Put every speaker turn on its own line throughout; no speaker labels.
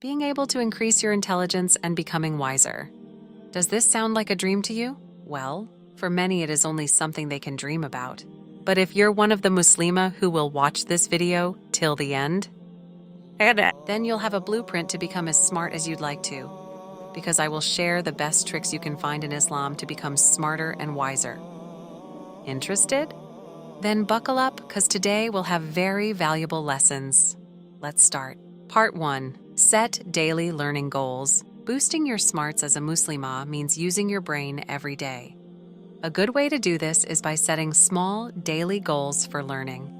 being able to increase your intelligence and becoming wiser. Does this sound like a dream to you? Well, for many it is only something they can dream about. But if you're one of the Muslimah who will watch this video till the end, then you'll have a blueprint to become as smart as you'd like to, because I will share the best tricks you can find in Islam to become smarter and wiser. Interested? Then buckle up, because today we'll have very valuable lessons. Let's start. Part 1. Set daily learning goals. Boosting your smarts as a Muslimah means using your brain every day. A good way to do this is by setting small, daily goals for learning.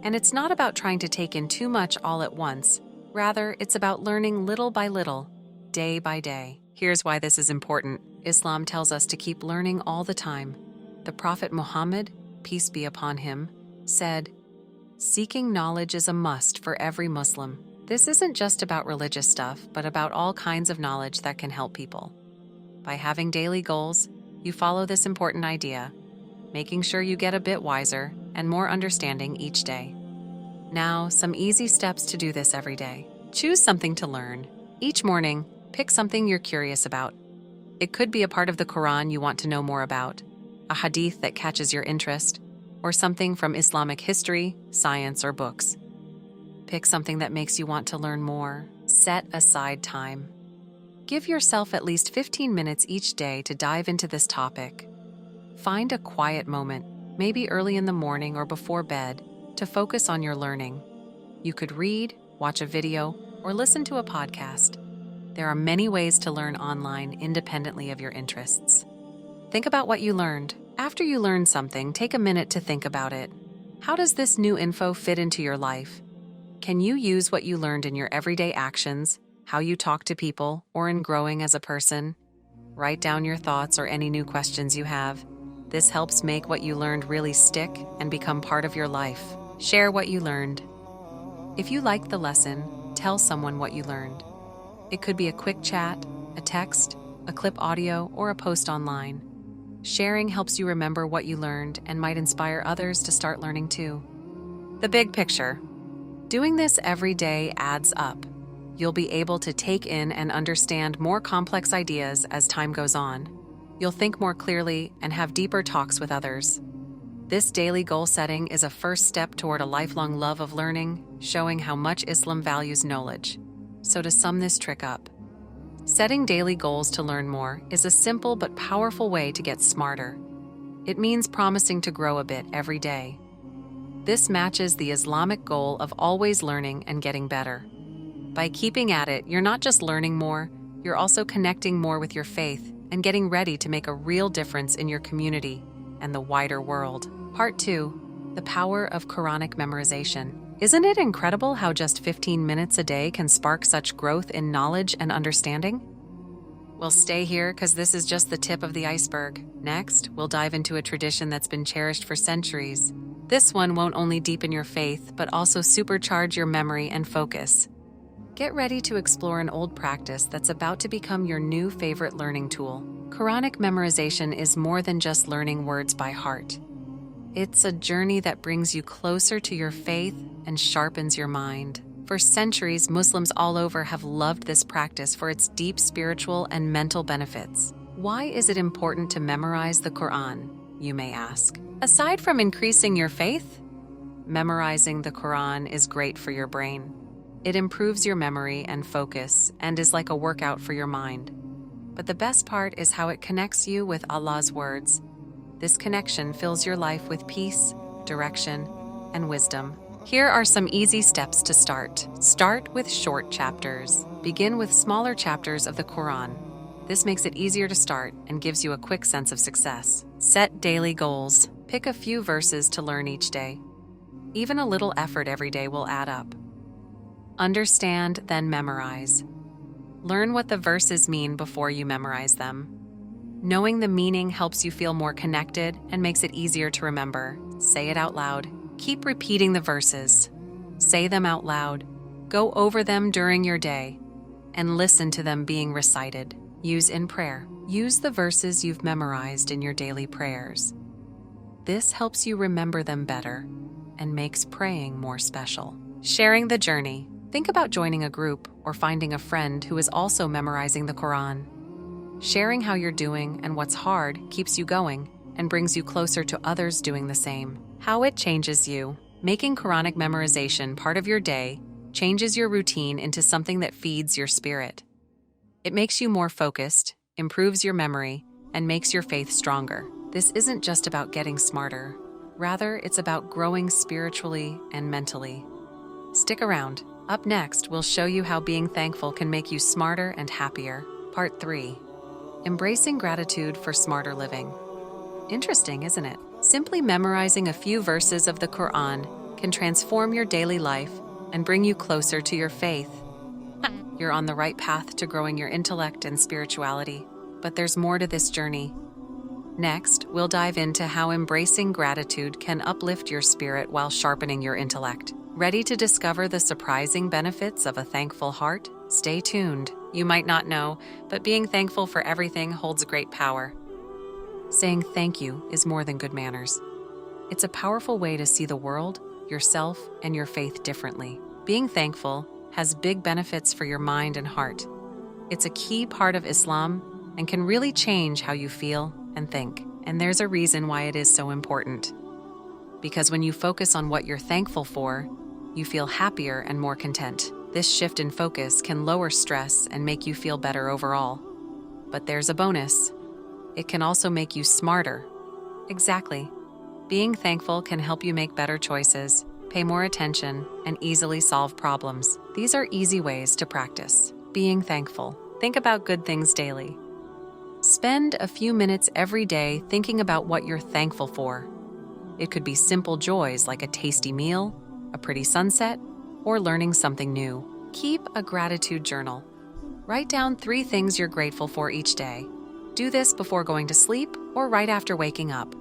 And it's not about trying to take in too much all at once. Rather, it's about learning little by little, day by day. Here's why this is important. Islam tells us to keep learning all the time. The Prophet Muhammad, peace be upon him, said, "Seeking knowledge is a must for every Muslim." This isn't just about religious stuff, but about all kinds of knowledge that can help people. By having daily goals, you follow this important idea, making sure you get a bit wiser and more understanding each day. Now, some easy steps to do this every day. Choose something to learn. Each morning, pick something you're curious about. It could be a part of the Quran you want to know more about, a hadith that catches your interest, or something from Islamic history, science, or books. Pick something that makes you want to learn more. Set aside time. Give yourself at least 15 minutes each day to dive into this topic. Find a quiet moment, maybe early in the morning or before bed, to focus on your learning. You could read, watch a video, or listen to a podcast. There are many ways to learn online independently of your interests. Think about what you learned. After you learn something, take a minute to think about it. How does this new info fit into your life? Can you use what you learned in your everyday actions, how you talk to people, or in growing as a person? Write down your thoughts or any new questions you have. This helps make what you learned really stick and become part of your life. Share what you learned. If you liked the lesson, tell someone what you learned. It could be a quick chat, a text, a clip audio, or a post online. Sharing helps you remember what you learned and might inspire others to start learning too. The big picture. Doing this every day adds up. You'll be able to take in and understand more complex ideas as time goes on. You'll think more clearly and have deeper talks with others. This daily goal setting is a first step toward a lifelong love of learning, showing how much Islam values knowledge. So to sum this trick up, setting daily goals to learn more is a simple but powerful way to get smarter. It means promising to grow a bit every day. This matches the Islamic goal of always learning and getting better. By keeping at it, you're not just learning more, you're also connecting more with your faith and getting ready to make a real difference in your community and the wider world. Part 2. The power of Quranic memorization. Isn't it incredible how just 15 minutes a day can spark such growth in knowledge and understanding? Well, stay here because this is just the tip of the iceberg. Next, we'll dive into a tradition that's been cherished for centuries. This one won't only deepen your faith, but also supercharge your memory and focus. Get ready to explore an old practice that's about to become your new favorite learning tool. Quranic memorization is more than just learning words by heart. It's a journey that brings you closer to your faith and sharpens your mind. For centuries, Muslims all over have loved this practice for its deep spiritual and mental benefits. Why is it important to memorize the Quran, you may ask? Aside from increasing your faith, memorizing the Quran is great for your brain. It improves your memory and focus and is like a workout for your mind. But the best part is how it connects you with Allah's words. This connection fills your life with peace, direction, and wisdom. Here are some easy steps to start. Start with short chapters. Begin with smaller chapters of the Quran. This makes it easier to start and gives you a quick sense of success. Set daily goals. Pick a few verses to learn each day. Even a little effort every day will add up. Understand, then memorize. Learn what the verses mean before you memorize them. Knowing the meaning helps you feel more connected and makes it easier to remember. Say it out loud. Keep repeating the verses. Say them out loud. Go over them during your day and listen to them being recited. Use in prayer. Use the verses you've memorized in your daily prayers. This helps you remember them better and makes praying more special. Sharing the journey. Think about joining a group or finding a friend who is also memorizing the Quran. Sharing how you're doing and what's hard keeps you going and brings you closer to others doing the same. How it changes you. Making Quranic memorization part of your day changes your routine into something that feeds your spirit. It makes you more focused, improves your memory, and makes your faith stronger. This isn't just about getting smarter. Rather, it's about growing spiritually and mentally. Stick around. Up next, we'll show you how being thankful can make you smarter and happier. Part 3. Embracing gratitude for smarter living. Interesting, isn't it? Simply memorizing a few verses of the Quran can transform your daily life and bring you closer to your faith. You're on the right path to growing your intellect and spirituality, but there's more to this journey. Next, we'll dive into how embracing gratitude can uplift your spirit while sharpening your intellect. Ready to discover the surprising benefits of a thankful heart? Stay tuned. You might not know, but being thankful for everything holds great power. Saying thank you is more than good manners. It's a powerful way to see the world, yourself, and your faith differently. Being thankful has big benefits for your mind and heart. It's a key part of Islam and can really change how you feel and think. And there's a reason why it is so important. Because when you focus on what you're thankful for, you feel happier and more content. This shift in focus can lower stress and make you feel better overall. But there's a bonus. It can also make you smarter. Exactly. Being thankful can help you make better choices, pay more attention, and easily solve problems. These are easy ways to practice being thankful. Think about good things daily. Spend a few minutes every day thinking about what you're thankful for. It could be simple joys like a tasty meal, a pretty sunset, or learning something new. Keep a gratitude journal. Write down 3 things you're grateful for each day. Do this before going to sleep or right after waking up.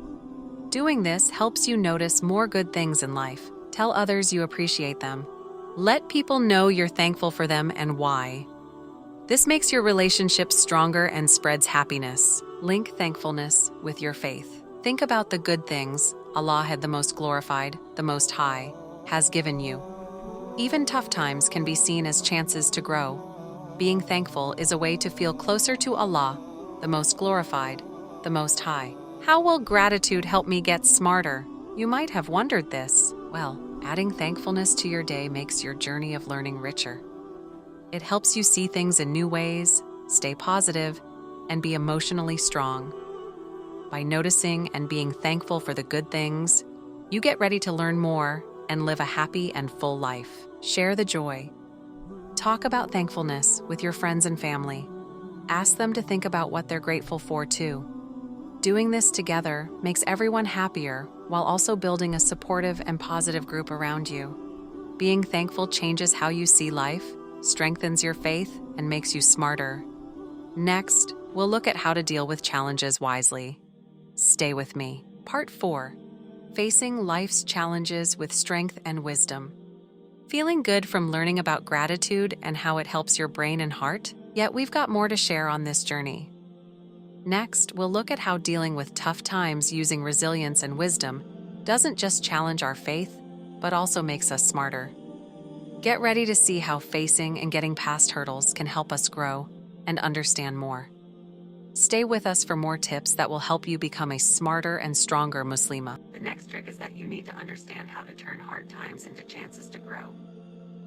Doing this helps you notice more good things in life. Tell others you appreciate them. Let people know you're thankful for them and why. This makes your relationships stronger and spreads happiness. Link thankfulness with your faith. Think about the good things Allah had the most glorified, the Most High, has given you. Even tough times can be seen as chances to grow. Being thankful is a way to feel closer to Allah, the most glorified, the Most High. How will gratitude help me get smarter? You might have wondered this. Well, adding thankfulness to your day makes your journey of learning richer. It helps you see things in new ways, stay positive, and be emotionally strong. By noticing and being thankful for the good things, you get ready to learn more and live a happy and full life. Share the joy. Talk about thankfulness with your friends and family. Ask them to think about what they're grateful for too. Doing this together makes everyone happier while also building a supportive and positive group around you. Being thankful changes how you see life, strengthens your faith, and makes you smarter. Next, we'll look at how to deal with challenges wisely. Stay with me. Part 4. Facing life's challenges with strength and wisdom. Feeling good from learning about gratitude and how it helps your brain and heart? Yet we've got more to share on this journey. Next, we'll look at how dealing with tough times using resilience and wisdom doesn't just challenge our faith, but also makes us smarter. Get ready to see how facing and getting past hurdles can help us grow and understand more. Stay with us for more tips that will help you become a smarter and stronger Muslimah. The next trick is that you need to understand how to turn hard times into chances to grow.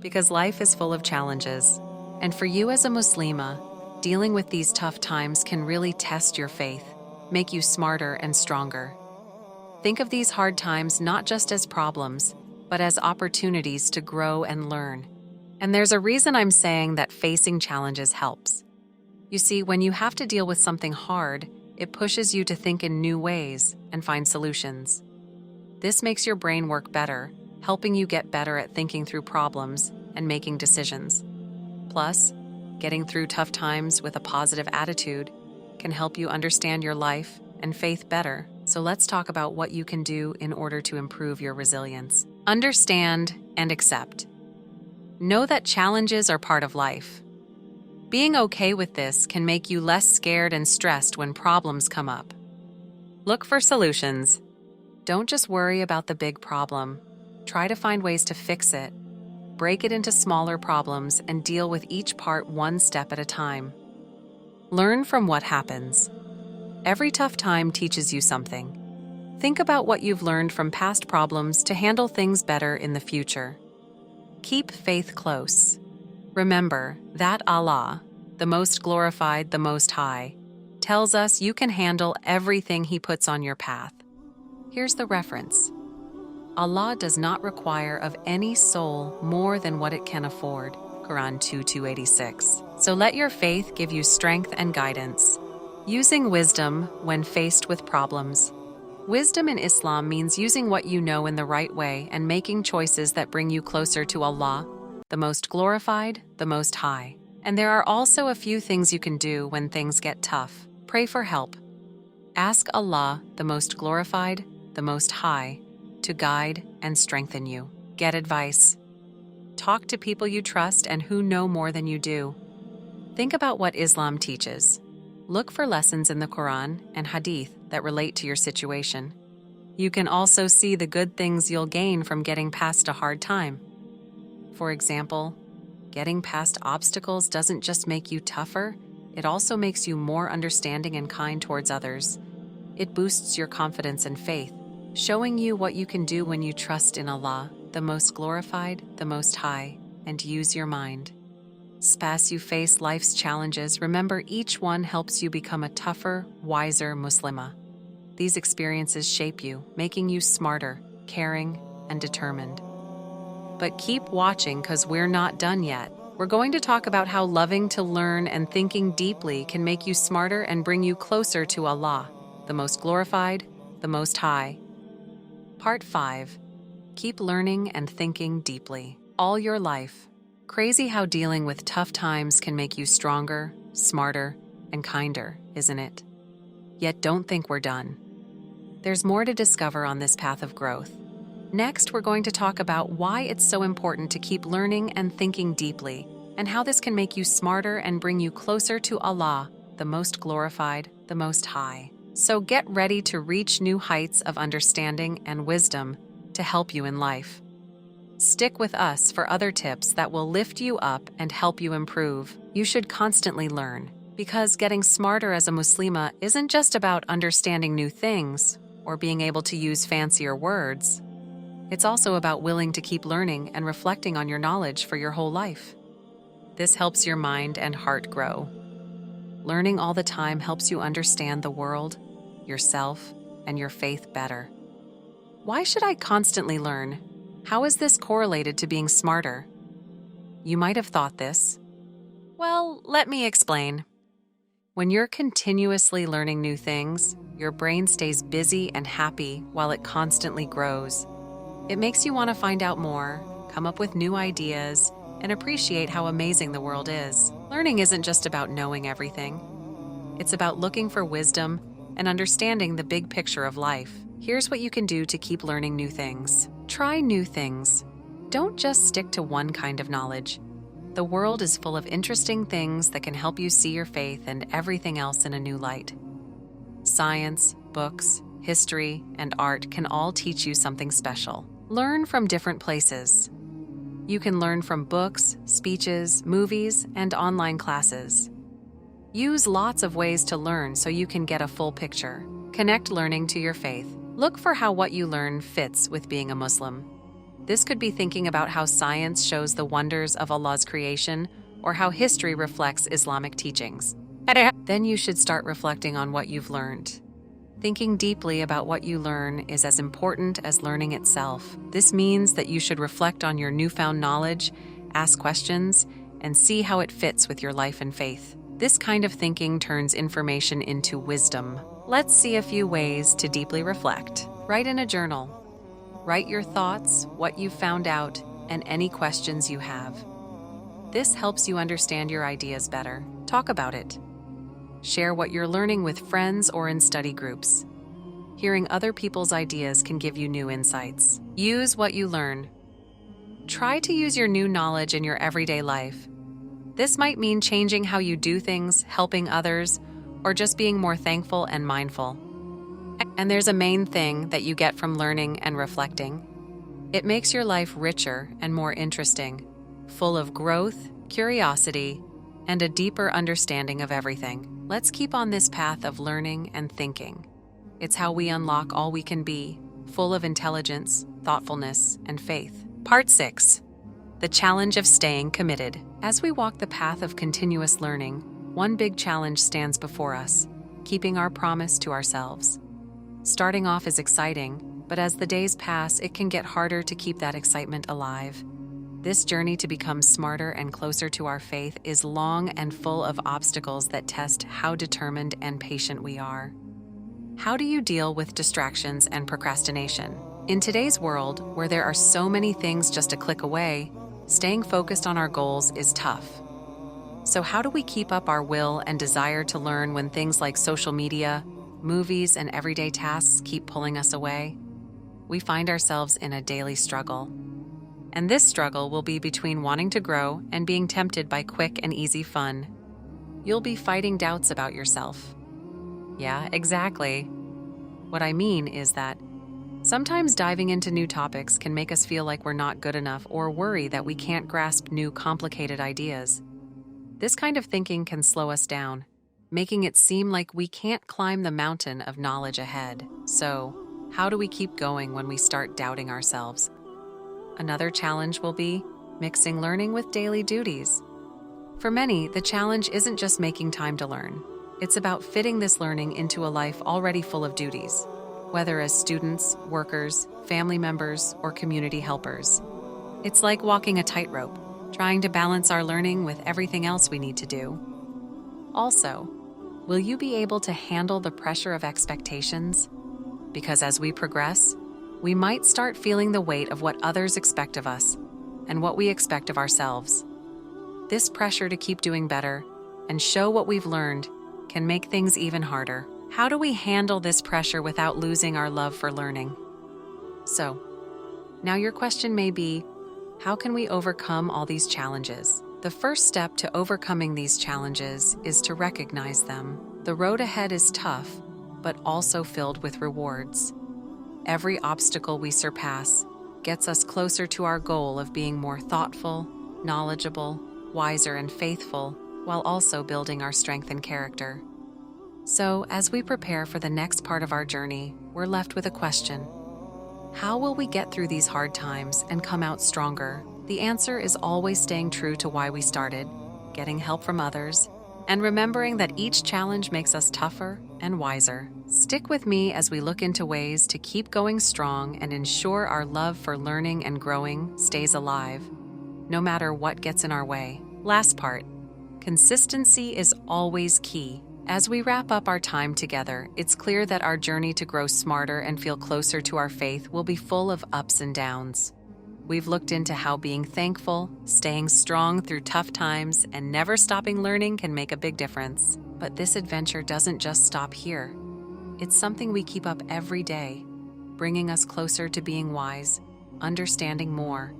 Because life is full of challenges, and for you as a Muslimah, dealing with these tough times can really test your faith, make you smarter and stronger. Think of these hard times not just as problems, but as opportunities to grow and learn. And there's a reason I'm saying that facing challenges helps. You see, when you have to deal with something hard, it pushes you to think in new ways and find solutions. This makes your brain work better, helping you get better at thinking through problems and making decisions. Plus, getting through tough times with a positive attitude can help you understand your life and faith better. So let's talk about what you can do in order to improve your resilience. Understand and accept. Know that challenges are part of life. Being okay with this can make you less scared and stressed when problems come up. Look for solutions. Don't just worry about the big problem. Try to find ways to fix it. break it into smaller problems, and deal with each part one step at a time. Learn from what happens. Every tough time teaches you something. Think about what you've learned from past problems to handle things better in the future. Keep faith close. Remember that Allah, the Most Glorified, the Most High, tells us you can handle everything He puts on your path. Here's the reference. Allah does not require of any soul more than what it can afford. Quran 2:286. So let your faith give you strength and guidance. Using wisdom when faced with problems. Wisdom in Islam means using what you know in the right way and making choices that bring you closer to Allah, the Most Glorified, the Most High. And there are also a few things you can do when things get tough. Pray for help. Ask Allah, the Most Glorified, the Most High, to guide and strengthen you. Get advice. Talk to people you trust and who know more than you do. Think about what Islam teaches. Look for lessons in the Quran and Hadith that relate to your situation. You can also see the good things you'll gain from getting past a hard time. For example, getting past obstacles doesn't just make you tougher, it also makes you more understanding and kind towards others. It boosts your confidence and faith, showing you what you can do when you trust in Allah, the Most Glorified, the Most High, and use your mind. As you face life's challenges, remember each one helps you become a tougher, wiser Muslimah. These experiences shape you, making you smarter, caring, and determined. But keep watching because we're not done yet. We're going to talk about how loving to learn and thinking deeply can make you smarter and bring you closer to Allah, the Most Glorified, the Most High. Part 5. Keep learning and thinking deeply. All your life. Crazy how dealing with tough times can make you stronger, smarter, and kinder, isn't it? Yet don't think we're done. There's more to discover on this path of growth. Next, we're going to talk about why it's so important to keep learning and thinking deeply, and how this can make you smarter and bring you closer to Allah, the Most Glorified, the Most High. So get ready to reach new heights of understanding and wisdom to help you in life. Stick with us for other tips that will lift you up and help you improve. You should constantly learn, because getting smarter as a Muslimah isn't just about understanding new things or being able to use fancier words. It's also about willing to keep learning and reflecting on your knowledge for your whole life. This helps your mind and heart grow. Learning all the time helps you understand the world, yourself, and your faith better. Why should I constantly learn? How is this correlated to being smarter? You might have thought this. Well, let me explain. When you're continuously learning new things, your brain stays busy and happy while it constantly grows. It makes you want to find out more, come up with new ideas, and appreciate how amazing the world is. Learning isn't just about knowing everything. It's about looking for wisdom and understanding the big picture of life. Here's what you can do to keep learning new things. Try new things. Don't just stick to one kind of knowledge. The world is full of interesting things that can help you see your faith and everything else in a new light. Science, books, history, and art can all teach you something special. Learn from different places. You can learn from books, speeches, movies, and online classes. Use lots of ways to learn so you can get a full picture. Connect learning to your faith. Look for how what you learn fits with being a Muslim. This could be thinking about how science shows the wonders of Allah's creation, or how history reflects Islamic teachings. Then you should start reflecting on what you've learned. Thinking deeply about what you learn is as important as learning itself. This means that you should reflect on your newfound knowledge, ask questions, and see how it fits with your life and faith. This kind of thinking turns information into wisdom. Let's see a few ways to deeply reflect. Write in a journal. Write your thoughts, what you've found out, and any questions you have. This helps you understand your ideas better. Talk about it. Share what you're learning with friends or in study groups. Hearing other people's ideas can give you new insights. Use what you learn. Try to use your new knowledge in your everyday life. This might mean changing how you do things, helping others, or just being more thankful and mindful. And there's a main thing that you get from learning and reflecting. It makes your life richer and more interesting. full of growth, curiosity, and a deeper understanding of everything. Let's keep on this path of learning and thinking. It's how we unlock all we can be, full of intelligence, thoughtfulness, and faith. Part 6. The challenge of staying committed. As we walk the path of continuous learning, one big challenge stands before us: keeping our promise to ourselves. Starting off is exciting, but as the days pass, it can get harder to keep that excitement alive. This journey to become smarter and closer to our faith is long and full of obstacles that test how determined and patient we are. How do you deal with distractions and procrastination? In today's world, where there are so many things just a click away, staying focused on our goals is tough. So how do we keep up our will and desire to learn when things like social media, movies, and everyday tasks keep pulling us away? We find ourselves in a daily struggle. And this struggle will be between wanting to grow and being tempted by quick and easy fun. You'll be fighting doubts about yourself. Yeah, exactly. What I mean is that sometimes diving into new topics can make us feel like we're not good enough or worry that we can't grasp new, complicated ideas. This kind of thinking can slow us down, making it seem like we can't climb the mountain of knowledge ahead. So, how do we keep going when we start doubting ourselves? Another challenge will be mixing learning with daily duties. For many, the challenge isn't just making time to learn. It's about fitting this learning into a life already full of duties, whether as students, workers, family members, or community helpers. It's like walking a tightrope, trying to balance our learning with everything else we need to do. Also, will you be able to handle the pressure of expectations? Because as we progress, we might start feeling the weight of what others expect of us and what we expect of ourselves. This pressure to keep doing better and show what we've learned can make things even harder. How do we handle this pressure without losing our love for learning? So, now your question may be, how can we overcome all these challenges? The first step to overcoming these challenges is to recognize them. The road ahead is tough, but also filled with rewards. Every obstacle we surpass gets us closer to our goal of being more thoughtful, knowledgeable, wiser, and faithful, while also building our strength and character. So, as we prepare for the next part of our journey, we're left with a question. How will we get through these hard times and come out stronger? The answer is always staying true to why we started, getting help from others, and remembering that each challenge makes us tougher and wiser. Stick with me as we look into ways to keep going strong and ensure our love for learning and growing stays alive, no matter what gets in our way. Last part, consistency is always key. As we wrap up our time together, it's clear that our journey to grow smarter and feel closer to our faith will be full of ups and downs. We've looked into how being thankful, staying strong through tough times, and never stopping learning can make a big difference. But this adventure doesn't just stop here. It's something we keep up every day, bringing us closer to being wise, understanding more,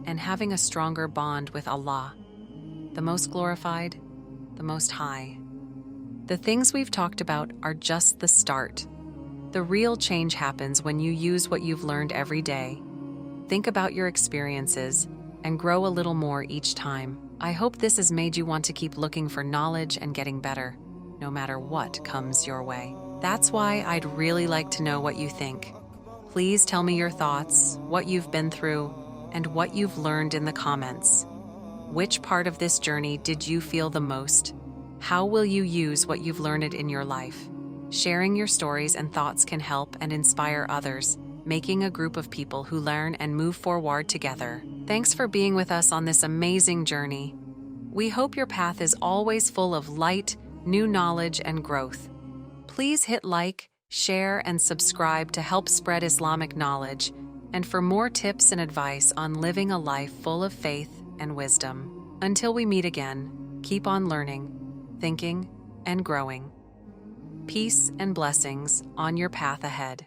and having a stronger bond with Allah, the Most Glorified, the Most High. The things we've talked about are just the start. The real change happens when you use what you've learned every day. Think about your experiences and grow a little more each time. I hope this has made you want to keep looking for knowledge and getting better, no matter what comes your way. That's why I'd really like to know what you think. Please tell me your thoughts, what you've been through, and what you've learned in the comments. Which part of this journey did you feel the most? How will you use what you've learned in your life? Sharing your stories and thoughts can help and inspire others, making a group of people who learn and move forward together. Thanks for being with us on this amazing journey. We hope your path is always full of light, new knowledge, and growth. Please hit like, share, and subscribe to help spread Islamic knowledge, and for more tips and advice on living a life full of faith and wisdom. Until we meet again, keep on learning, thinking, and growing. Peace and blessings on your path ahead.